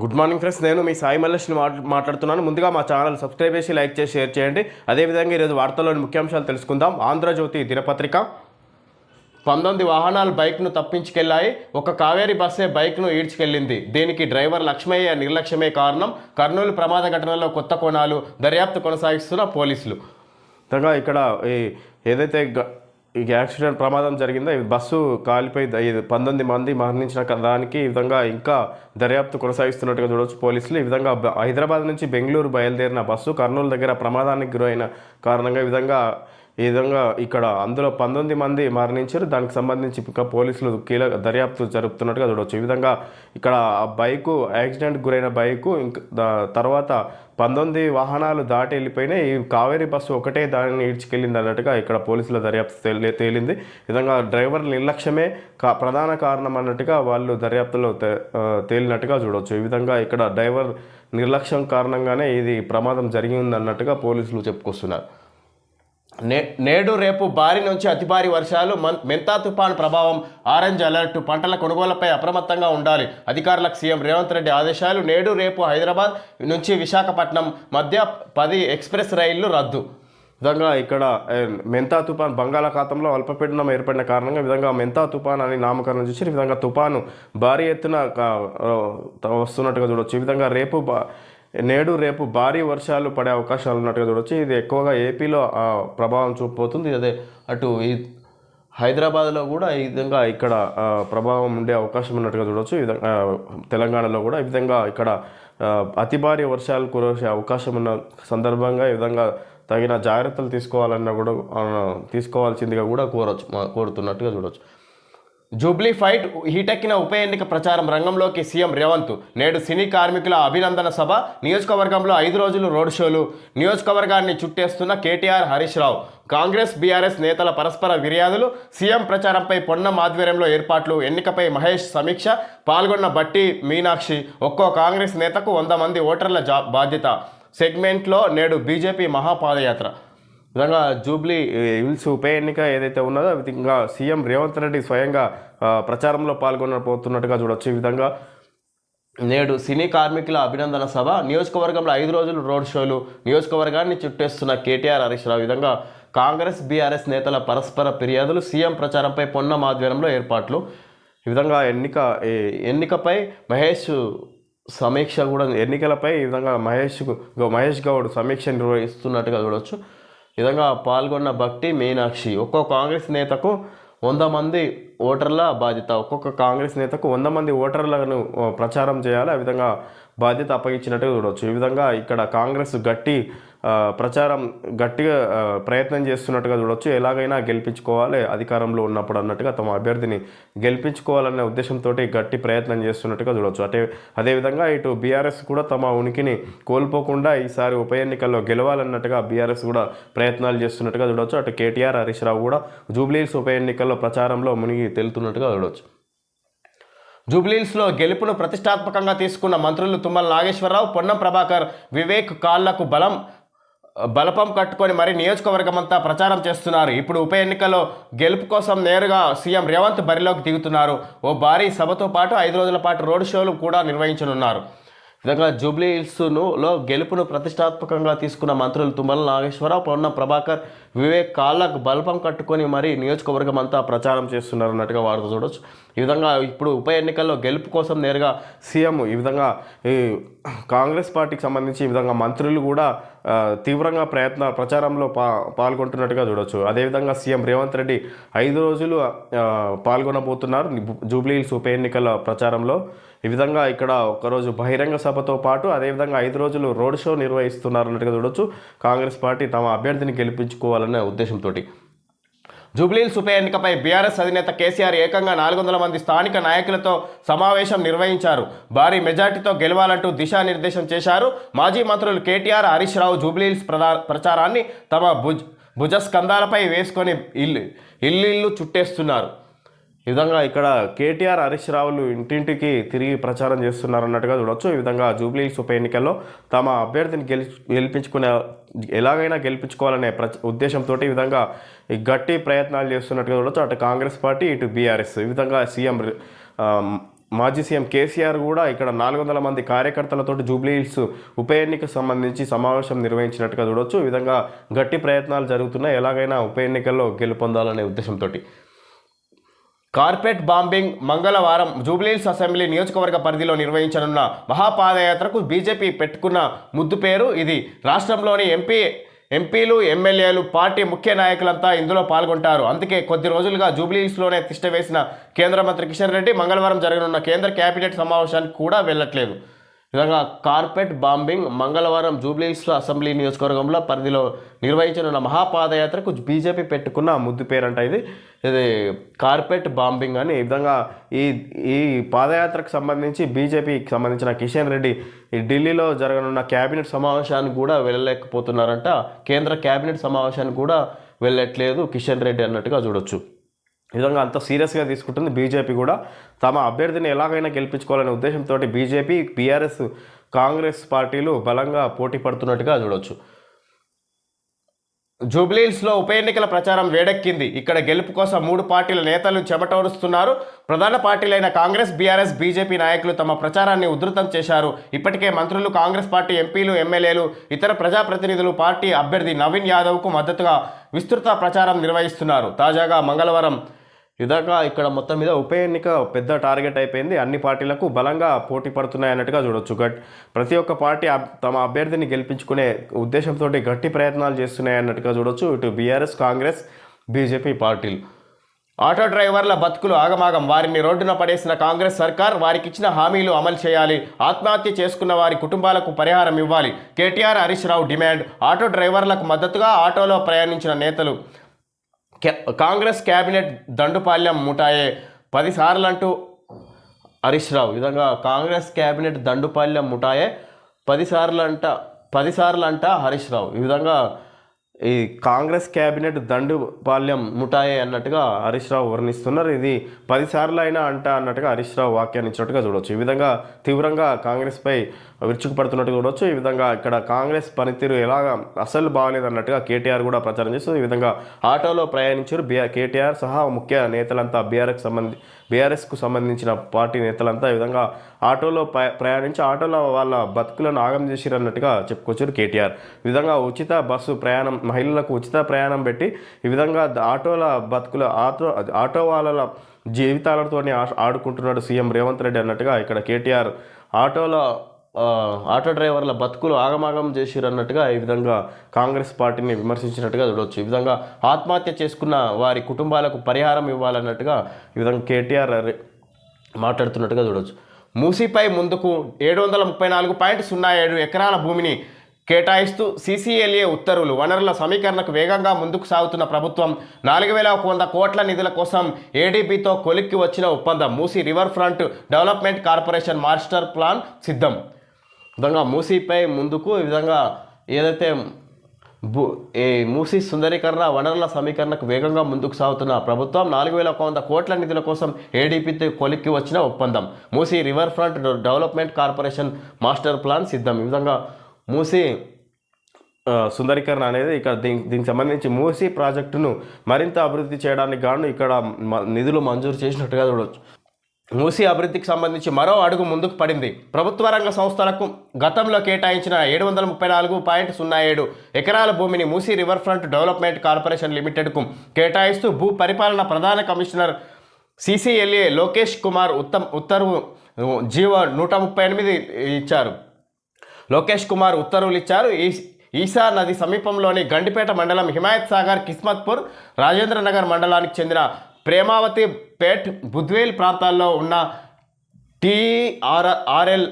Good morning friends, నేను మీ సాయి మల్లేష్ని మాట్లాడుతున్నాను. ముందుగా మా ఛానల్ సబ్స్క్రైబ్ చేసి లైక్ చేసి షేర్ చేయండి. అదేవిధంగా ఈరోజు వార్తల్లోని ముఖ్యాంశాలు తెలుసుకుందాం. ఆంధ్రజ్యోతి దినపత్రిక 19 వాహనాలు బైక్ను తప్పించుకెళ్లాయి. ఒక కావేరీ బస్సే బైక్ను ఈడ్చుకెళ్లింది. దీనికి డ్రైవర్ లక్ష్మయ్య నిర్లక్ష్యమే కారణం. కర్నూలు ప్రమాద ఘటనలో కొత్త కోణాలు, దర్యాప్తు కొనసాగిస్తున్న పోలీసులు. ఇక్కడ ఏదైతే ఈ యాక్సిడెంట్ ప్రమాదం జరిగిందో ఈ బస్సు కాలిపోయి 19 మంది మరణించిన దానికి ఈ విధంగా ఇంకా దర్యాప్తు కొనసాగిస్తున్నట్టుగా చూడవచ్చు పోలీసులు. ఈ విధంగా హైదరాబాద్ నుంచి బెంగళూరు బయలుదేరిన బస్సు కర్నూలు దగ్గర ప్రమాదానికి గురైన కారణంగా ఈ విధంగా ఇక్కడ అందులో 19 మంది మరణించారు. దానికి సంబంధించి ఇంకా పోలీసులు కీలక దర్యాప్తు జరుపుతున్నట్టుగా చూడవచ్చు. ఈ విధంగా ఇక్కడ బైకు యాక్సిడెంట్ గురైన బైకు తర్వాత 19 వాహనాలు దాటి వెళ్ళిపోయినాయి. ఈ కావేరీ బస్సు ఒకటే దానిని ఈడ్చుకెళ్ళింది అన్నట్టుగా ఇక్కడ పోలీసుల దర్యాప్తు తేలింది. ఈ విధంగా డ్రైవర్ నిర్లక్ష్యమే ప్రధాన కారణం అన్నట్టుగా వాళ్ళు దర్యాప్తులో తేలినట్టుగా చూడవచ్చు. ఈ విధంగా ఇక్కడ డ్రైవర్ నిర్లక్ష్యం కారణంగానే ఇది ప్రమాదం జరిగింది అన్నట్టుగా పోలీసులు చెప్పుకొస్తున్నారు. నేడు రేపు భారీ నుంచి అతి భారీ వర్షాలు, మెంతా తుఫాను ప్రభావం, ఆరెంజ్ అలర్ట్, పంటల కొనుగోళ్లపై అప్రమత్తంగా ఉండాలి. అధికారులకు సీఎం రేవంత్ రెడ్డి ఆదేశాలు. నేడు రేపు హైదరాబాద్ నుంచి విశాఖపట్నం మధ్య 10 ఎక్స్ప్రెస్ రైళ్లు రద్దు. విధంగా ఇక్కడ మెంతా తుఫాన్ బంగాళాఖాతంలో అల్పపీడనం ఏర్పడిన కారణంగా విధంగా మెంతా తుఫాన్ అని నామకరణం చేసి ఈ విధంగా తుఫాను భారీ ఎత్తున వస్తున్నట్టుగా చూడవచ్చు. ఈ విధంగా నేడు రేపు భారీ వర్షాలు పడే అవకాశాలు ఉన్నట్టుగా చూడవచ్చు. ఇది ఎక్కువగా ఏపీలో ప్రభావం చూపబోతుంది. అదే అటు ఈ హైదరాబాద్లో కూడా ఈ విధంగా ఇక్కడ ప్రభావం ఉండే అవకాశం ఉన్నట్టుగా చూడవచ్చు. ఈ విధంగా తెలంగాణలో కూడా ఈ విధంగా ఇక్కడ అతి భారీ వర్షాలు కురిసే అవకాశం ఉన్న సందర్భంగా ఈ విధంగా తగిన జాగ్రత్తలు తీసుకోవాల్సిందిగా కూడా కోరుతున్నట్టుగా చూడవచ్చు. జూబ్లీ ఫైట్ హీటెక్కిన ఉప ఎన్నిక ప్రచారం రంగంలోకి సీఎం రేవంత్. నేడు సినీ కార్మికుల అభినందన సభ, నియోజకవర్గంలో 5 రోజులు రోడ్ షోలు, నియోజకవర్గాన్ని చుట్టేస్తున్న కేటీఆర్, హరీష్ రావు. కాంగ్రెస్ బీఆర్ఎస్ నేతల పరస్పర ఫిర్యాదులు, సీఎం ప్రచారంపై పొన్నం ఆధ్వర్యంలో ఏర్పాట్లు, ఎన్నికపై మహేష్ సమీక్ష, పాల్గొన్న బట్టి మీనాక్షి. ఒక్కో కాంగ్రెస్ నేతకు 100 మంది ఓటర్ల బాధ్యత. సెగ్మెంట్లో నేడు బీజేపీ మహాపాదయాత్ర. విధంగా జూబ్లీ హిల్స్ ఉప ఎన్నిక ఏదైతే ఉన్నదో విధంగా సీఎం రేవంత్ రెడ్డి స్వయంగా ప్రచారంలో పాల్గొనబోతున్నట్టుగా చూడవచ్చు. ఈ విధంగా నేడు సినీ కార్మికుల అభినందన సభ, నియోజకవర్గంలో 5 రోజులు రోడ్ షోలు, నియోజకవర్గాన్ని చుట్టేస్తున్న కేటీఆర్, హరీష్ రావు. విధంగా కాంగ్రెస్ బీఆర్ఎస్ నేతల పరస్పర ఫిర్యాదులు, సీఎం ప్రచారంపై పొన్నం ఆధ్వర్యంలో ఏర్పాట్లు. ఈ విధంగా ఎన్నికపై మహేష్ సమీక్ష కూడా, ఎన్నికలపై ఈ విధంగా మహేష్ గౌడ్ సమీక్ష నిర్వహిస్తున్నట్టుగా చూడవచ్చు. ఈ విధంగా పాల్గొన్న భక్తి మీనాక్షి. ఒక్కో కాంగ్రెస్ నేతకు 100 మంది ఓటర్ల బాధ్యత. ఒక్కొక్క కాంగ్రెస్ నేతకు 100 మంది ఓటర్లను ప్రచారం చేయాలి. ఆ విధంగా బాధ్యత అప్పగించినట్టుగా చూడవచ్చు. ఈ విధంగా ఇక్కడ కాంగ్రెస్ గట్టిగా ప్రయత్నం చేస్తున్నట్టుగా చూడవచ్చు. ఎలాగైనా గెలిపించుకోవాలి అధికారంలో ఉన్నప్పుడు అన్నట్టుగా తమ అభ్యర్థిని గెలిపించుకోవాలనే ఉద్దేశంతో గట్టి ప్రయత్నం చేస్తున్నట్టుగా చూడవచ్చు. అదేవిధంగా ఇటు బీఆర్ఎస్ కూడా తమ ఉనికిని కోల్పోకుండా ఈసారి ఉప ఎన్నికల్లో గెలవాలన్నట్టుగా బీఆర్ఎస్ కూడా ప్రయత్నాలు చేస్తున్నట్టుగా చూడవచ్చు. అటు కేటీఆర్, హరీష్ రావు కూడా జూబ్లీహిల్స్ ఉప ఎన్నికల్లో ప్రచారంలో మునిగి తేలుతున్నట్టుగా చూడవచ్చు. జూబ్లీహిల్స్లో గెలుపును ప్రతిష్టాత్మకంగా తీసుకున్న మంత్రులు తుమ్మల నాగేశ్వరరావు, పొన్నం ప్రభాకర్, వివేక్ కాళ్లకు బలపం కట్టుకొని మరి నియోజకవర్గమంతా ప్రచారం చేస్తున్నారు. ఇప్పుడు ఉప ఎన్నికల్లో గెలుపు కోసం నేరుగా సీఎం రేవంత్ బరిలోకి దిగుతున్నారు. ఓ భారీ సభతో పాటు 5 రోజుల పాటు రోడ్ షోలు కూడా నిర్వహించనున్నారు. విధంగా జూబ్లీహిల్స్లో గెలుపును ప్రతిష్టాత్మకంగా తీసుకున్న మంత్రులు తుమ్మల నాగేశ్వరరావు, పొన్నం ప్రభాకర్, వివేక్ కాళ్లకు బల్పం కట్టుకొని మరి నియోజకవర్గం అంతా ప్రచారం చేస్తున్నారు అన్నట్టుగా వార్త చూడవచ్చు. ఈ విధంగా ఇప్పుడు ఉప ఎన్నికల్లో గెలుపు కోసం నేరుగా సీఎం ఈ విధంగా ఈ కాంగ్రెస్ పార్టీకి సంబంధించి ఈ విధంగా మంత్రులు కూడా తీవ్రంగా ప్రచారంలో పాల్గొంటున్నట్టుగా చూడవచ్చు. అదేవిధంగా సీఎం రేవంత్ రెడ్డి 5 రోజులు పాల్గొనబోతున్నారు జూబ్లీహిల్స్ ఉప ఎన్నికల ప్రచారంలో. ఈ విధంగా ఇక్కడ ఒకరోజు బహిరంగ సభతో పాటు అదేవిధంగా 5 రోజులు రోడ్ షో నిర్వహిస్తున్నారన్నట్టుగా చూడవచ్చు. కాంగ్రెస్ పార్టీ తమ అభ్యర్థిని గెలిపించుకోవాలనే ఉద్దేశంతో. జూబ్లీహిల్స్ ఉప ఎన్నికపై బీఆర్ఎస్ అధినేత కేసీఆర్ ఏకంగా 400 మంది స్థానిక నాయకులతో సమావేశం నిర్వహించారు. భారీ మెజార్టీతో గెలవాలంటూ దిశానిర్దేశం చేశారు. మాజీ మంత్రులు కేటీఆర్, హరీష్ రావు జూబ్లీహిల్స్ ప్రచారాన్ని తమ భుజస్కంధాలపై వేసుకొని ఇల్లు చుట్టేస్తున్నారు. ఈ విధంగా ఇక్కడ కేటీఆర్, హరీష్ రావులు ఇంటింటికి తిరిగి ప్రచారం చేస్తున్నారన్నట్టుగా చూడవచ్చు. ఈ విధంగా జూబ్లీహిల్స్ ఉప ఎన్నికల్లో తమ అభ్యర్థిని ఎలాగైనా గెలిపించుకోవాలనే ఉద్దేశంతో ఈ విధంగా గట్టి ప్రయత్నాలు చేస్తున్నట్టుగా చూడవచ్చు. అటు కాంగ్రెస్ పార్టీ, ఇటు బీఆర్ఎస్. ఈ విధంగా సీఎం మాజీ సీఎం కేసీఆర్ కూడా ఇక్కడ 400 మంది కార్యకర్తలతో జూబ్లీహిల్స్ ఉప ఎన్నికకు సంబంధించి సమావేశం నిర్వహించినట్టుగా చూడొచ్చు. ఈ విధంగా గట్టి ప్రయత్నాలు జరుగుతున్నాయి, ఎలాగైనా ఉప ఎన్నికల్లో గెలుపొందాలనే ఉద్దేశంతో. కార్పెట్ బాంబింగ్ మంగళవారం జూబ్లీహిల్స్ అసెంబ్లీ నియోజకవర్గ పరిధిలో నిర్వహించనున్న మహాపాదయాత్రకు బీజేపీ పెట్టుకున్న ముద్దు పేరు ఇది. రాష్ట్రంలోని ఎంపీలు ఎమ్మెల్యేలు పార్టీ ముఖ్య నాయకులంతా ఇందులో పాల్గొంటారు. అందుకే కొద్ది రోజులుగా జూబ్లీహిల్స్లోనే తిష్ట వేసిన కేంద్ర మంత్రి కిషన్ రెడ్డి మంగళవారం జరగనున్న కేంద్ర కేబినెట్ సమావేశానికి కూడా వెళ్ళట్లేదు. విధంగా కార్పెట్ బాంబింగ్ మంగళవారం జూబ్లీహిల్స్ అసెంబ్లీ నియోజకవర్గంలో పరిధిలో నిర్వహించనున్న మహాపాదయాత్రకు బీజేపీ పెట్టుకున్న ముద్దు పేరంట ఇది కార్పెట్ బాంబింగ్ అని. ఈ విధంగా ఈ పాదయాత్రకు సంబంధించి బీజేపీకి సంబంధించిన కిషన్ రెడ్డి ఈ ఢిల్లీలో జరగనున్న కేబినెట్ సమావేశానికి కూడా వెళ్ళలేకపోతున్నారంట. కేంద్ర కేబినెట్ సమావేశానికి కూడా వెళ్ళట్లేదు కిషన్ రెడ్డి అన్నట్టుగా చూడొచ్చు. ఈ విధంగా అంత సీరియస్గా తీసుకుంటుంది బీజేపీ కూడా. తమ అభ్యర్థిని ఎలాగైనా గెలిపించుకోవాలనే ఉద్దేశంతో బీజేపీ, బీఆర్ఎస్, కాంగ్రెస్ పార్టీలు బలంగా పోటీ పడుతున్నట్టుగా చూడొచ్చు. జూబ్లీహిల్స్లో ఉప ఎన్నికల ప్రచారం వేడెక్కింది. ఇక్కడ గెలుపు కోసం 3 పార్టీల నేతలు చెమటోరుస్తున్నారు. ప్రధాన పార్టీలైన కాంగ్రెస్, బీఆర్ఎస్, బీజేపీ నాయకులు తమ ప్రచారాన్ని ఉధృతం చేశారు. ఇప్పటికే మంత్రులు, కాంగ్రెస్ పార్టీ ఎంపీలు, ఎమ్మెల్యేలు, ఇతర ప్రజాప్రతినిధులు పార్టీ అభ్యర్థి నవీన్ యాదవ్కు మద్దతుగా విస్తృత ప్రచారం నిర్వహిస్తున్నారు. తాజాగా మంగళవారం ఇదాకా ఇక్కడ మొత్తం మీద ఉప ఎన్నిక పెద్ద టార్గెట్ అయిపోయింది. అన్ని పార్టీలకు బలంగా పోటీ పడుతున్నాయి అన్నట్టుగా చూడొచ్చు. ప్రతి ఒక్క పార్టీ తమ అభ్యర్థిని గెలిపించుకునే ఉద్దేశంతో గట్టి ప్రయత్నాలు చేస్తున్నాయి అన్నట్టుగా చూడొచ్చు. ఇటు బీఆర్ఎస్, కాంగ్రెస్, బీజేపీ పార్టీలు. ఆటో డ్రైవర్ల బతుకులు ఆగమాగం. వారిని రోడ్డున పడేసిన కాంగ్రెస్ సర్కార్ వారికి ఇచ్చిన హామీలు అమలు చేయాలి. ఆత్మహత్య చేసుకున్న వారి కుటుంబాలకు పరిహారం ఇవ్వాలి. కేటీఆర్, హరీష్ రావు డిమాండ్. ఆటో డ్రైవర్లకు మద్దతుగా ఆటోలో ప్రయాణించిన నేతలు. కాంగ్రెస్ కేబినెట్ దండుపాల్యం ముఠాయే 10 సార్లంటూ హరీష్ రావు. ఈ విధంగా కాంగ్రెస్ కేబినెట్ దండుపాల్యం ముఠాయే 10 సార్లంట హరీష్ రావు. ఈ విధంగా ఈ కాంగ్రెస్ కేబినెట్ దండుపాల్యం ముఠాయే అన్నట్టుగా హరీష్ రావు వర్ణిస్తున్నారు. ఇది 10 సార్లు అయినా అన్నట్టుగా హరీష్ రావు వ్యాఖ్యానించినట్టుగా ఇచ్చినట్టుగా చూడవచ్చు. ఈ విధంగా తీవ్రంగా కాంగ్రెస్పై విరుచుకుపడుతున్నట్టుగా చూడవచ్చు. ఈ విధంగా ఇక్కడ కాంగ్రెస్ పనితీరు ఎలాగా అసలు బాగలేదు అన్నట్టుగా కేటీఆర్ కూడా ప్రచారం చేస్తుంది. ఈ విధంగా ఆటోలో ప్రయాణించారు కేటీఆర్ సహా ముఖ్య నేతలంతా బీఆర్ఎస్కు సంబంధించిన పార్టీ నేతలంతా ఈ విధంగా ఆటోలో ప్రయాణించి ఆటోలో వాళ్ళ బతుకులను ఆగం చేసిరు అన్నట్టుగా చెప్పుకొచ్చారు కేటీఆర్. ఈ విధంగా ఉచిత బస్సు ప్రయాణం, మహిళలకు ఉచిత ప్రయాణం పెట్టి ఈ విధంగా ఆటో వాళ్ళ జీవితాలతో ఆడుకుంటున్నాడు సీఎం రేవంత్ రెడ్డి అన్నట్టుగా ఇక్కడ కేటీఆర్ ఆటో డ్రైవర్ల బతుకులు ఆగమాగం చేసిరు అన్నట్టుగా ఈ విధంగా కాంగ్రెస్ పార్టీని విమర్శించినట్టుగా చూడవచ్చు. ఈ విధంగా ఆత్మహత్య చేసుకున్న వారి కుటుంబాలకు పరిహారం ఇవ్వాలన్నట్టుగా ఈ విధంగా కేటీఆర్ మాట్లాడుతున్నట్టుగా చూడవచ్చు. మూసీపై ముందుకు 734.07 ఎకరాల భూమిని కేటాయిస్తూ సీసీఎల్ఏ ఉత్తర్వులు. వనరుల సమీకరణకు వేగంగా ముందుకు సాగుతున్న ప్రభుత్వం 4100 కోట్ల నిధుల కోసం ఏడీబీతో కొలిక్కి వచ్చిన ఒప్పందం. Musi river front development corporation master plan సిద్ధం. విధంగా మూసీపై ముందుకు ఈ విధంగా ఏదైతే మూసీ సుందరీకరణ, వనరుల సమీకరణకు వేగంగా ముందుకు సాగుతున్న ప్రభుత్వం 4100 కోట్ల నిధుల కోసం ఏడీపీతో కొలిక్కి వచ్చిన ఒప్పందం. Musi river front development corporation master plan సిద్ధం. ఈ విధంగా మూసీ సుందరీకరణ అనేది ఇక్కడ దీనికి సంబంధించి మూసీ ప్రాజెక్టును మరింత అభివృద్ధి చేయడానికి గాను ఇక్కడ నిధులు మంజూరు చేసినట్టుగా చూడవచ్చు. మూసీ అభివృద్ధికి సంబంధించి మరో అడుగు ముందుకు పడింది. ప్రభుత్వ రంగ సంస్థలకు గతంలో కేటాయించిన 734.07 ఎకరాల భూమిని Musi river front development corporation లిమిటెడ్కు కేటాయిస్తూ భూ పరిపాలన ప్రధాన కమిషనర్ సీసీఎల్ఏ లోకేష్ కుమార్ ఉత్తర్వు జీవో 138 ఇచ్చారు. లోకేష్ కుమార్ ఉత్తర్వులు ఇచ్చారు. ఈసా నది సమీపంలోని గండిపేట మండలం, హిమాయత్ సాగర్, కిస్మత్పూర్, రాజేంద్రనగర్ మండలానికి చెందిన ప్రేమావతి పేట్, బుద్వేల్ ప్రాంతాల్లో ఉన్న టీఆర్ఆర్ఎల్,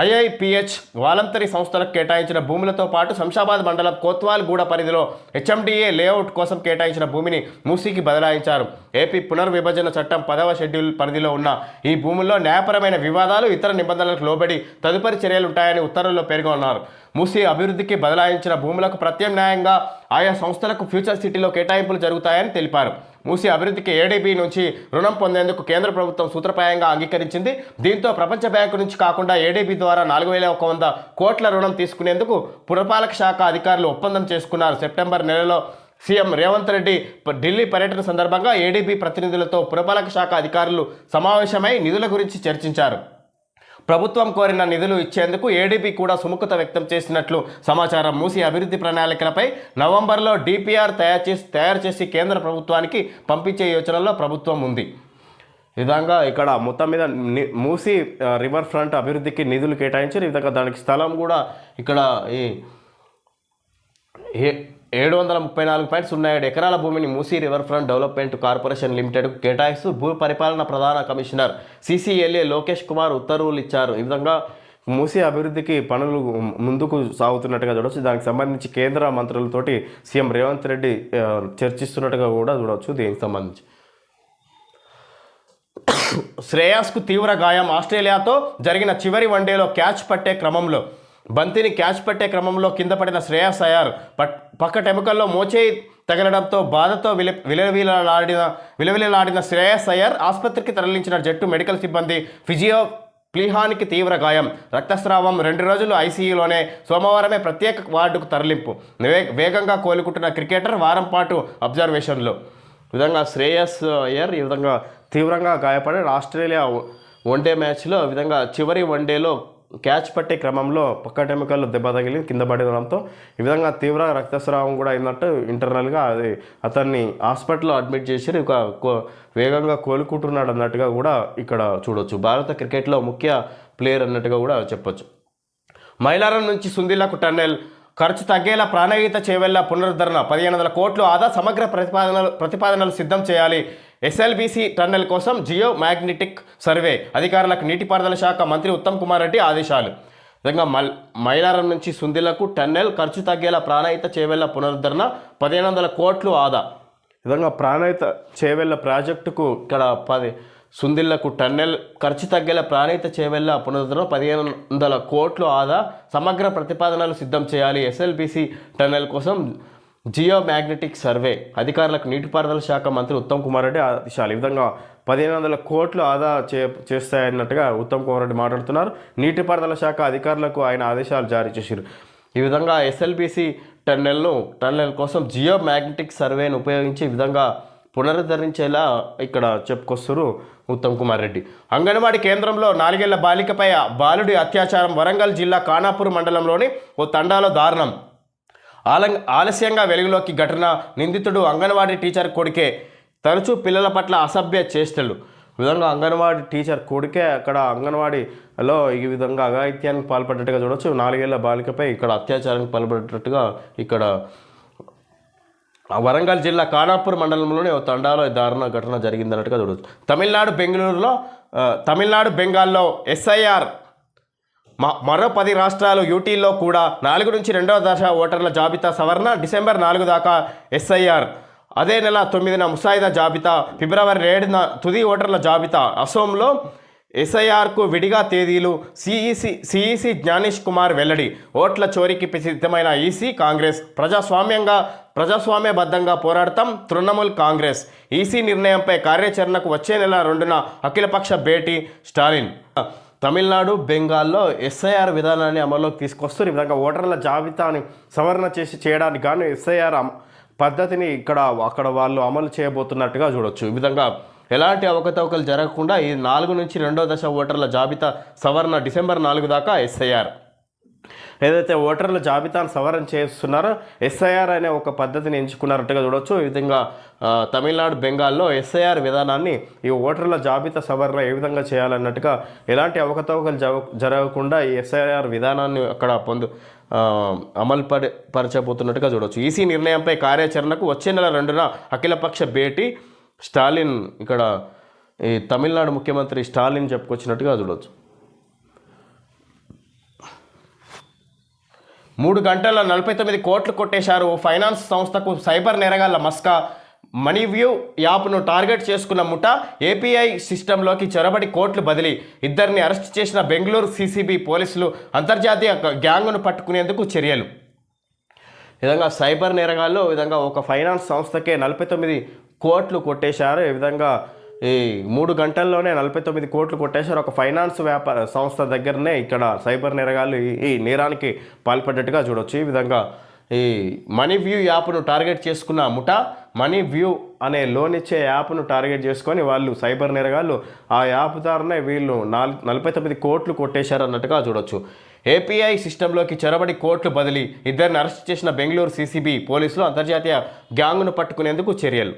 ఐఐపిహెచ్ వాలంటరీ సంస్థలకు కేటాయించిన భూములతో పాటు శంషాబాద్ మండలం కోత్వాల్ గూడ పరిధిలో హెచ్ఎండిఏ లేఅవుట్ కోసం కేటాయించిన భూమిని మూసీకి బదలాయించారు. ఏపీ పునర్విభజన చట్టం 10వ షెడ్యూల్ పరిధిలో ఉన్న ఈ భూముల్లో న్యాయపరమైన వివాదాలు, ఇతర నిబంధనలకు లోబడి తదుపరి చర్యలుంటాయని ఉత్తర్వుల్లో పేర్కొన్నారు. మూసీ అభివృద్ధికి బదలాయించిన భూములకు ప్రత్యామ్నాయంగా ఆయా సంస్థలకు ఫ్యూచర్ సిటీలో కేటాయింపులు జరుగుతాయని తెలిపారు. మూసీ అభివృద్ధికి ఏడీబీ నుంచి రుణం పొందేందుకు కేంద్ర ప్రభుత్వం సూత్రప్రాయంగా అంగీకరించింది. దీంతో ప్రపంచ బ్యాంకు నుంచి కాకుండా ఏడీబీ ద్వారా 4100 కోట్ల రుణం తీసుకునేందుకు పురపాలక శాఖ అధికారులు ఒప్పందం చేసుకున్నారు. సెప్టెంబర్ నెలలో సీఎం రేవంత్ రెడ్డి ఢిల్లీ పర్యటన సందర్భంగా ఏడీబీ ప్రతినిధులతో పురపాలక శాఖ అధికారులు సమావేశమై నిధుల గురించి చర్చించారు. ప్రభుత్వం కోరిన నిధులు ఇచ్చేందుకు ఏడీబీ కూడా సుముఖత వ్యక్తం చేసినట్లు సమాచారం. మూసీ అభివృద్ధి ప్రణాళికలపై నవంబర్లో డిపిఆర్ తయారు చేసి కేంద్ర ప్రభుత్వానికి పంపించే యోచనలో ప్రభుత్వం ఉంది. ఈ విధంగా ఇక్కడ మొత్తం మీద మూసీ రివర్ ఫ్రంట్ అభివృద్ధికి నిధులు కేటాయించారు. ఈ విధంగా దానికి స్థలం కూడా ఇక్కడ ఈ 734.07 ఎకరాల భూమిని Musi river front development corporation లిమిటెడ్కు కేటాయిస్తూ భూ పరిపాలన ప్రధాన కమిషనర్ సిసిఎల్ఏ లోకేష్ కుమార్ ఉత్తర్వులు ఇచ్చారు. ఈ విధంగా మూసీ అభివృద్ధికి పనులు ముందుకు సాగుతున్నట్టుగా చూడవచ్చు. దానికి సంబంధించి కేంద్ర మంత్రులతోటి సీఎం రేవంత్ రెడ్డి చర్చిస్తున్నట్టుగా కూడా చూడవచ్చు. దీనికి సంబంధించి శ్రేయాస్కు తీవ్ర గాయం. ఆస్ట్రేలియాతో జరిగిన చివరి వన్డేలో బంతిని క్యాచ్ పట్టే క్రమంలో కింద పడిన శ్రేయాస్ అయ్యార్ పక్కటెముకల్లో మోచేయి తగలడంతో బాధతో విలవిలలాడిన శ్రేయాస్ అయ్యార్ ఆసుపత్రికి తరలించిన జట్టు మెడికల్ సిబ్బంది ఫిజియో ప్లీహానికి తీవ్ర గాయం, రక్తస్రావం, 2 రోజులు ఐసీయూలోనే, సోమవారమే ప్రత్యేక వార్డుకు తరలింపు. వేగంగా కోలుకుంటున్న క్రికెటర్ వారం పాటు అబ్జర్వేషన్లో. ఈ విధంగా శ్రేయస్ అయ్యర్ ఈ విధంగా తీవ్రంగా గాయపడి ఆస్ట్రేలియా వన్డే మ్యాచ్లో ఈ విధంగా చివరి వన్డేలో క్యాచ్ పట్టే క్రమంలో పక్కటెముకల్లో దెబ్బ తగిలి కింద పడడంతో ఈ విధంగా తీవ్ర రక్తస్రావం కూడా అయినట్టు ఇంటర్నల్గా అది అతన్ని హాస్పిటల్లో అడ్మిట్ చేసి వేగంగా కోలుకుంటున్నాడు అన్నట్టుగా కూడా ఇక్కడ చూడవచ్చు. భారత క్రికెట్లో ముఖ్య ప్లేయర్ అన్నట్టుగా కూడా చెప్పొచ్చు. మైలారం నుంచి సుందిల్లకు టన్నెల్ ఖర్చు తగ్గేలా ప్రాణహిత చేవెళ్ల పునరుద్ధరణ 1500 కోట్లు ఆదా సమగ్ర ప్రతిపాదనలు సిద్ధం చేయాలి. ఎస్ఎల్బీసీ టన్నెల్ కోసం జియో మ్యాగ్నెటిక్ సర్వే అధికారులకు నీటిపారుదల శాఖ మంత్రి ఉత్తమ్ కుమార్ రెడ్డి ఆదేశాలు. విధంగా మైలారం నుంచి సుందిలకు టన్నెల్ ఖర్చు తగ్గేలా ప్రాణహిత చేవెళ్ల పునరుద్ధరణ 1500 కోట్లు ఆదా. విధంగా ప్రాణహిత చేవెళ్ల ప్రాజెక్టుకు ఇక్కడ సుందిళ్లకు టన్నెల్ ఖర్చు తగ్గేలా ప్రాణహిత చేవెళ్ల పునరుద్ధరణ 1500 కోట్లు ఆదా సమగ్ర ప్రతిపాదనలు సిద్ధం చేయాలి. ఎస్ఎల్బీసీ టన్నెల్ కోసం జియో మ్యాగ్నెటిక్ సర్వే అధికారులకు నీటిపారుదల శాఖ మంత్రి ఉత్తమ్ కుమార్ రెడ్డి ఆదేశాలు. ఈ విధంగా 1500 కోట్లు ఆదా చేస్తాయన్నట్టుగా ఉత్తమ్ కుమార్ రెడ్డి మాట్లాడుతున్నారు. నీటిపారుదల శాఖ అధికారులకు ఆయన ఆదేశాలు జారీ చేశారు. ఈ విధంగా ఎస్ఎల్బీసీ టన్నెల్ కోసం జియో మ్యాగ్నెటిక్ సర్వేను ఉపయోగించి ఈ విధంగా పునరుద్ధరించేలా ఇక్కడ చెప్పుకొస్తారు ఉత్తమ్ కుమార్ రెడ్డి. అంగన్వాడీ కేంద్రంలో 4 ఏళ్ల బాలికపై బాలుడి అత్యాచారం. వరంగల్ జిల్లా ఖానాపూర్ మండలంలోని ఓ తండాలో దారుణం. ఆలస్యంగా వెలుగులోకి ఘటన. నిందితుడు అంగన్వాడీ టీచర్ కొడుకే. తరచూ పిల్లల పట్ల అసభ్య చేష్టలు. ఈ విధంగా అంగన్వాడీ టీచర్ కొడుకే అక్కడ అంగన్వాడీలో ఈ విధంగా అఘాయిత్యానికి పాల్పడ్డట్టుగా చూడవచ్చు. 4 ఏళ్ల బాలికపై ఇక్కడ అత్యాచారానికి పాల్పడ్డట్టుగా ఇక్కడ వరంగల్ జిల్లా ఖానాపూర్ మండలంలోని ఓ తండాలో దారుణ ఘటన జరిగిందన్నట్టుగా చూడవచ్చు. తమిళనాడు బెంగాల్లో ఎస్ఐఆర్. మరో 10 రాష్ట్రాలు యూటీల్లో కూడా 4 నుంచి 2వ దశ ఓటర్ల జాబితా సవరణ. డిసెంబర్ 4 దాకా ఎస్ఐఆర్. అదే నెల 9న ముసాయిదా జాబితా. ఫిబ్రవరి 7న తుది ఓటర్ల జాబితా. అసోంలో ఎస్ఐఆర్కు విడిగా తేదీలు. సిఈసి జ్ఞానేష్ కుమార్ వెల్లడి. ఓట్ల చోరీకి సిద్ధమైన ఈసీ కాంగ్రెస్. ప్రజాస్వామ్యబద్ధంగా పోరాడతాం తృణమూల్ కాంగ్రెస్. ఈసీ నిర్ణయంపై కార్యాచరణకు వచ్చే నెల 2న అఖిలపక్ష భేటీ స్టాలిన్. తమిళనాడు బెంగాల్లో ఎస్ఐఆర్ విధానాన్ని అమల్లోకి తీసుకొస్తారు. ఈ విధంగా ఓటర్ల జాబితాని సవరణ చేయడానికి గాను ఎస్ఐఆర్ పద్ధతిని అక్కడ వాళ్ళు అమలు చేయబోతున్నట్టుగా చూడవచ్చు. ఈ విధంగా ఎలాంటి అవకతవకలు జరగకుండా ఈ 4 నుంచి 2వ దశ ఓటర్ల జాబితా సవరణ డిసెంబర్ 4 దాకా ఎస్ఐఆర్. ఏదైతే ఓటర్ల జాబితాను సవరణ చేస్తున్నారో ఎస్ఐఆర్ అనే ఒక పద్ధతిని ఎంచుకున్నట్టుగా చూడవచ్చు. ఈ విధంగా తమిళనాడు బెంగాల్లో ఎస్ఐఆర్ విధానాన్ని ఈ ఓటర్ల జాబితా సవరణ ఏ విధంగా చేయాలన్నట్టుగా ఎలాంటి అవకతవకలు జరగకుండా ఈ ఎస్ఐఆర్ విధానాన్ని అక్కడ అమలు పరచబోతున్నట్టుగా చూడవచ్చు. ఈసీ నిర్ణయంపై కార్యాచరణకు వచ్చే నెల 2న అఖిలపక్ష భేటీ స్టాలిన్. ఇక్కడ ఈ తమిళనాడు ముఖ్యమంత్రి స్టాలిన్ చెప్పుకొచ్చినట్టుగా చూడవచ్చు. 3 గంటల్లో 49 కోట్లు కొట్టేశారు. ఫైనాన్స్ సంస్థకు సైబర్ నేరగాళ్ల మస్కా. మనీవ్యూ యాప్ను టార్గెట్ చేసుకున్న ముఠా ఏపీఐ సిస్టంలోకి చొరబడి కోట్లు బదిలీ. 2ని అరెస్ట్ చేసిన బెంగళూరు సిసిబి పోలీసులు. అంతర్జాతీయ గ్యాంగును పట్టుకునేందుకు చర్యలు. ఈ విధంగా సైబర్ నేరగాళ్ళు ఈ విధంగా ఒక ఫైనాన్స్ సంస్థకే 49 కోట్లు కొట్టేశారు. ఈ విధంగా ఈ 3 గంటల్లోనే 49 కోట్లు కొట్టేశారు. ఒక ఫైనాన్స్ వ్యాపార సంస్థ దగ్గరనే ఇక్కడ సైబర్ నేరగాళ్ళు ఈ నేరానికి పాల్పడ్డట్టుగా చూడవచ్చు. ఈ విధంగా ఈ మనీ వ్యూ యాప్ను టార్గెట్ చేసుకున్న ముఠా మనీ వ్యూ అనే లోన్ ఇచ్చే యాప్ను టార్గెట్ చేసుకొని వాళ్ళు సైబర్ నేరగాళ్ళు ఆ యాప్ ద్వారానే వీళ్ళు 49 కోట్లు కొట్టేశారు అన్నట్టుగా చూడొచ్చు. ఏపీఐ సిస్టంలోకి చొరబడి కోట్లు బదిలీ, ఇద్దరిని అరెస్ట్ చేసిన బెంగళూరు సీసీబీ పోలీసులు, అంతర్జాతీయ గ్యాంగ్ను పట్టుకునేందుకు చర్యలు.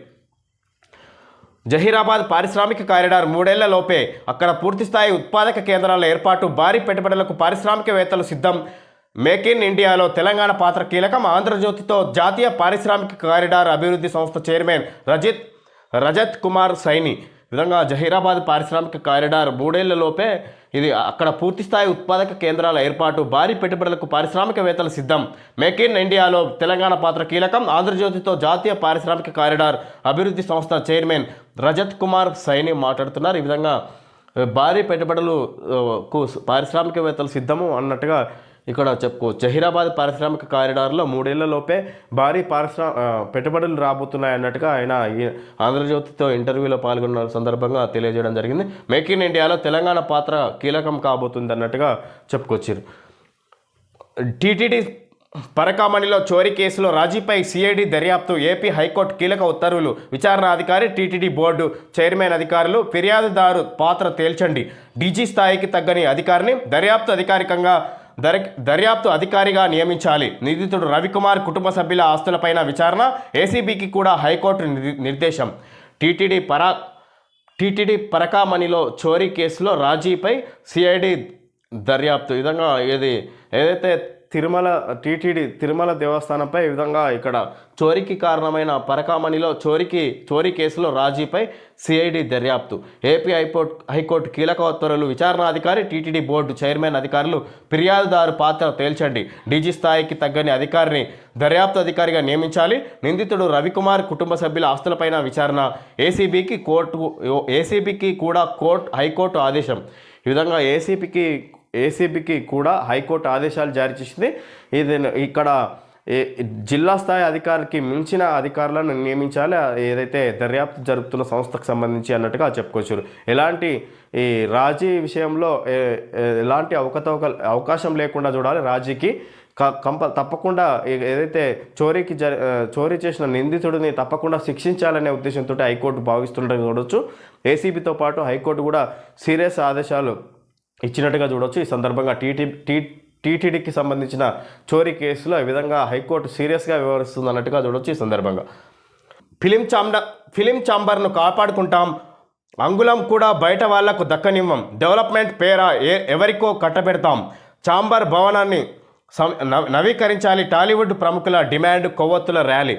జహీరాబాద్ పారిశ్రామిక కారిడార్ 3 ఏళ్ల లోపే అక్కడ పూర్తిస్థాయి ఉత్పాదక కేంద్రాల ఏర్పాటు, భారీ పెట్టుబడులకు పారిశ్రామికవేత్తలు సిద్ధం. మేక్ ఇన్ ఇండియాలో తెలంగాణ పాత్ర కీలకం. ఆంధ్రజ్యోతితో జాతీయ పారిశ్రామిక కారిడార్ అభివృద్ధి సంస్థ చైర్మన్ రజత్ కుమార్ సైని విధంగా జహీరాబాద్ పారిశ్రామిక కారిడార్ 3 ఏళ్ల లోపే ఇది అక్కడ పూర్తిస్థాయి ఉత్పాదక కేంద్రాల ఏర్పాటు, భారీ పెట్టుబడులకు పారిశ్రామికవేత్తలు సిద్ధం. మేక్ ఇన్ ఇండియాలో తెలంగాణ పాత్ర కీలకం. ఆంధ్రజ్యోతితో జాతీయ పారిశ్రామిక కారిడార్ అభివృద్ధి సంస్థ చైర్మన్ రజత్ కుమార్ సైని మాట్లాడుతున్నారు. ఈ విధంగా భారీ పెట్టుబడులకు పారిశ్రామికవేత్తలు సిద్ధము అన్నట్టుగా ఇక్కడ చెప్పుకోవచ్చు. జహీరాబాద్ పారిశ్రామిక కారిడార్లో 3 ఏళ్ల లోపే భారీ పెట్టుబడులు రాబోతున్నాయి అన్నట్టుగా ఆయన ఆంధ్రజ్యోతితో ఇంటర్వ్యూలో పాల్గొన్న సందర్భంగా తెలియజేయడం జరిగింది. మేక్ ఇన్ ఇండియాలో తెలంగాణ పాత్ర కీలకం కాబోతుంది అన్నట్టుగా చెప్పుకొచ్చారు. టీటీడీ పరకామణిలో చోరీ కేసులో రాజీపై సిఐడి దర్యాప్తు, ఏపీ హైకోర్టు కీలక ఉత్తర్వులు. విచారణ అధికారి, టీటీడీ బోర్డు చైర్మన్ అధికారులు, ఫిర్యాదుదారు పాత్ర తేల్చండి. డీజీ స్థాయికి తగ్గని అధికారిని దర్యాప్తు అధికారిగా నియమించాలి. నిందితుడు రవికుమార్ కుటుంబ సభ్యుల ఆస్తులపైన విచారణ, ఏసీబీకి కూడా హైకోర్టు నిర్దేశం. టీటీడీ పరకామణిలో చోరీ కేసులో రాజీపై సిఐడి దర్యాప్తు. ఈ విధంగా ఏదైతే తిరుమల దేవస్థానంపై ఈ విధంగా ఇక్కడ చోరీకి కారణమైన పరకామణిలో చోరీ కేసులో రాజీపై సిఐడి దర్యాప్తు, ఏపీ హైకోర్టు కీలక ఉత్తర్వులు. విచారణాధికారి, టీటీడీ బోర్డు చైర్మన్ అధికారులు, ఫిర్యాదుదారు పాత్ర తేల్చండి. డీజీ స్థాయికి తగ్గని అధికారిని దర్యాప్తు అధికారిగా నియమించాలి. నిందితుడు రవికుమార్ కుటుంబ సభ్యుల ఆస్తులపైన విచారణ, ఏసీబీకి కూడా హైకోర్టు ఆదేశం. ఈ విధంగా ఏసీబీకి కూడా హైకోర్టు ఆదేశాలు జారీ చేసింది. ఇది ఇక్కడ జిల్లా స్థాయి అధికారికి మించిన అధికారులను నియమించాలి, ఏదైతే దర్యాప్తు జరుపుతున్న సంస్థకు సంబంధించి అన్నట్టుగా చెప్పుకోవచ్చు. ఎలాంటి ఈ రాజీ విషయంలో ఎలాంటి అవకాశం లేకుండా చూడాలి. రాజీకి తప్పకుండా ఏదైతే చోరీ చేసిన నిందితుడిని తప్పకుండా శిక్షించాలనే ఉద్దేశంతో హైకోర్టు భావిస్తుండగా చూడవచ్చు. ఏసీబీతో పాటు హైకోర్టు కూడా సీరియస్ ఆదేశాలు ఇచ్చినట్టుగా చూడవచ్చు. ఈ సందర్భంగా టీటీడీకి సంబంధించిన చోరీ కేసులో ఈ విధంగా హైకోర్టు సీరియస్గా వ్యవహరిస్తుంది అన్నట్టుగా చూడవచ్చు. ఈ సందర్భంగా ఫిలిం ఛాంబర్ను కాపాడుకుంటాం, అంగుళం కూడా బయట వాళ్లకు దక్కనివ్వం, డెవలప్మెంట్ పేర ఎవరికో కట్టబెడతాం, ఛాంబర్ భవనాన్ని నవీకరించాలి, టాలీవుడ్ ప్రముఖుల డిమాండ్, కొవ్వొత్తుల ర్యాలీ.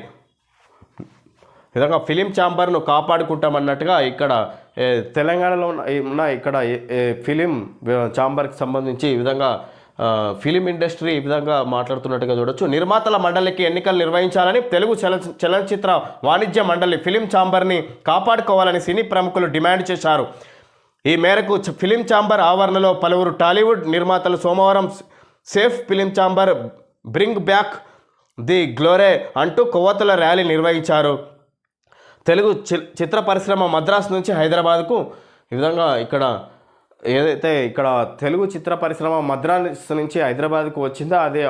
విధంగా ఫిలిం ఛాంబర్ను కాపాడుకుంటామన్నట్టుగా ఇక్కడ తెలంగాణలో ఉన్న ఇక్కడ ఫిలిం ఛాంబర్కి సంబంధించి ఈ విధంగా ఫిలిం ఇండస్ట్రీ ఈ విధంగా మాట్లాడుతున్నట్టుగా చూడొచ్చు. నిర్మాతల మండలికి ఎన్నికలు నిర్వహించాలని తెలుగు చలనచిత్ర వాణిజ్య మండలి ఫిలిం ఛాంబర్ని కాపాడుకోవాలని సినీ ప్రముఖులు డిమాండ్ చేశారు. ఈ మేరకు ఫిలిం ఛాంబర్ ఆవరణలో పలువురు టాలీవుడ్ నిర్మాతలు సోమవారం save film chamber, bring back the glory అంటూ కొవ్వొత్తుల ర్యాలీ నిర్వహించారు. తెలుగు చిత్ర పరిశ్రమ మద్రాసు నుంచి హైదరాబాద్కు ఈ విధంగా ఇక్కడ ఏదైతే ఇక్కడ తెలుగు చిత్ర పరిశ్రమ మద్రాసు నుంచి హైదరాబాద్కు వచ్చిందో అదే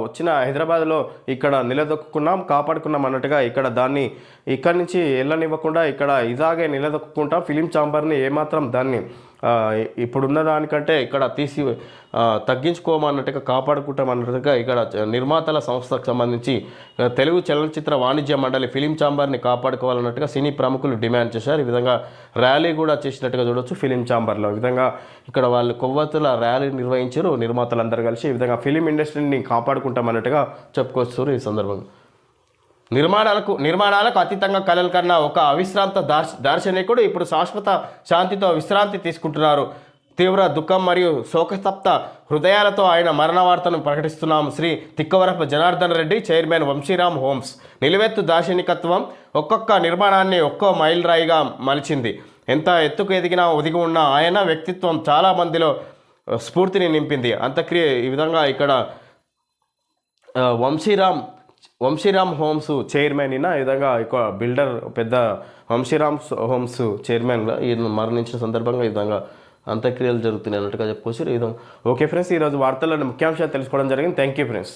వచ్చిన హైదరాబాద్లో ఇక్కడ నిలదొక్కున్నాం, కాపాడుకున్నాం అన్నట్టుగా ఇక్కడ దాన్ని ఇక్కడి నుంచి వెళ్ళనివ్వకుండా ఇక్కడ ఇలాగే నిలదొక్కుంటాం. ఫిలిం ఛాంబర్ని ఏమాత్రం దాన్ని ఇప్పుడున్న దానికంటే ఇక్కడ తగ్గించుకోమన్నట్టుగా కాపాడుకుంటామన్నట్టుగా ఇక్కడ నిర్మాతల సంస్థకు సంబంధించి తెలుగు చలనచిత్ర వాణిజ్య మండలి ఫిలిం ఛాంబర్ని కాపాడుకోవాలన్నట్టుగా సినీ ప్రముఖులు డిమాండ్ చేశారు. ఈ విధంగా ర్యాలీ కూడా చేసినట్టుగా చూడవచ్చు ఫిలిం ఛాంబర్లో. ఈ విధంగా ఇక్కడ వాళ్ళు కొవ్వొత్తుల ర్యాలీ నిర్వహించారు నిర్మాతలందరూ కలిసి. ఈ విధంగా ఫిలిం ఇండస్ట్రీని కాపాడుకుంటామన్నట్టుగా చెప్పుకొస్తారు. ఈ సందర్భంగా నిర్మాణాలకు అతీతంగా కలలు కన్నా ఒక అవిశ్రాంత దార్శనికుడు ఇప్పుడు శాశ్వత శాంతితో విశ్రాంతి తీసుకుంటున్నారు. తీవ్ర దుఃఖం మరియు శోకస్తప్త హృదయాలతో ఆయన మరణ వార్తను ప్రకటిస్తున్నాం. Shri Tikkavarapu Janardhan Reddy, chairman Vamsiram homes. నిలువెత్తు దార్శనికత్వం ఒక్కొక్క నిర్మాణాన్ని ఒక్కో మైల్ రాయిగా మలిచింది. ఎంత ఎత్తుకు ఎదిగినా ఒదిగి ఉన్న ఆయన వ్యక్తిత్వం చాలా మందిలో స్ఫూర్తిని నింపింది. అంత్యక్రియ ఈ విధంగా ఇక్కడ వంశీరామ్ హోమ్స్ చైర్మన్ ఈ విధంగా ఒక బిల్డర్ పెద్ద వంశీరామ్ హోమ్స్ చైర్మన్గా ఈయన మరణించిన సందర్భంగా ఈ విధంగా అంత్యక్రియలు జరుగుతున్నాయి అన్నట్టుగా చెప్పుకోవచ్చు. ఈ విధంగా ఓకే ఫ్రెండ్స్, ఈరోజు వార్తల్లోని ముఖ్యాంశాలు తెలుసుకోవడం జరిగింది. Thank you friends.